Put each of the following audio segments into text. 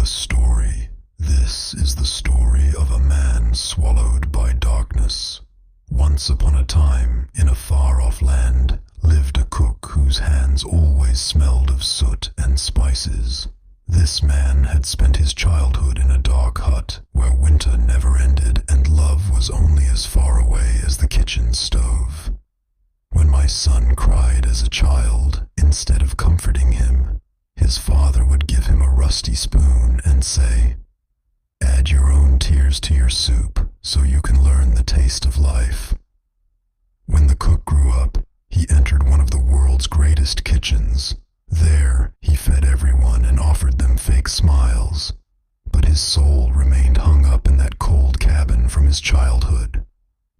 story. This is the story of a man swallowed by darkness. Once upon a time, in a far-off land, lived a cook whose hands always smelled of soot and spices. This man had spent his childhood in a dark hut where winter never ended and love was only as far away as the kitchen stove. When my son cried as a child, instead of comforting him, his father would give him a rusty spoon and say, "Add your own tears to your soup so you can learn the taste of life." When the cook grew up, he entered one of the world's greatest kitchens. There, he fed everyone and offered them fake smiles. But his soul remained hung up in that cold cabin from his childhood.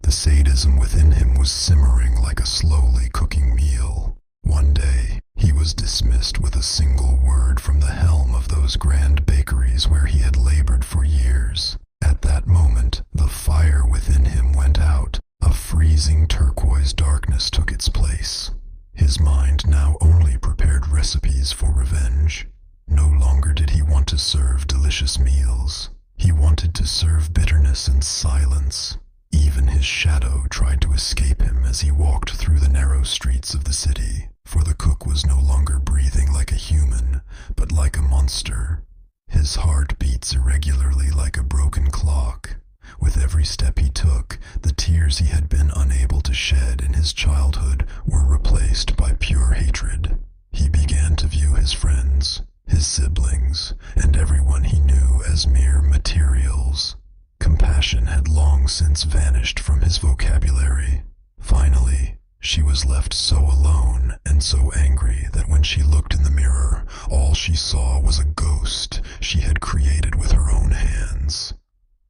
The sadism within him was simmering like a slowly cooking meal. One day, he was dismissed with a single word from the helm of those grand bakeries where he had labored for years. At that moment, the fire within him went out. A freezing turquoise darkness took its place. His mind now only prepared recipes for revenge. No longer did he want to serve delicious meals. He wanted to serve bitterness and silence. Even his shadow tried to escape him as he walked through the narrow streets of the city, for the cook was no longer breathing like a human, but like a monster. His heart beats irregularly like a broken clock. With every step he took, the tears he had been unable to shed in his childhood were replaced by pure hatred. He began to view his friends, his siblings, and everyone he knew as mere materials. Compassion had long since vanished from his vocabulary. Finally, she was left so alone and so angry that when she looked in the mirror, all she saw was a ghost she had created with her own hands.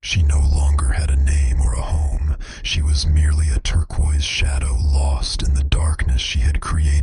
She no longer had a name or a home. She was merely a turquoise shadow lost in the darkness she had created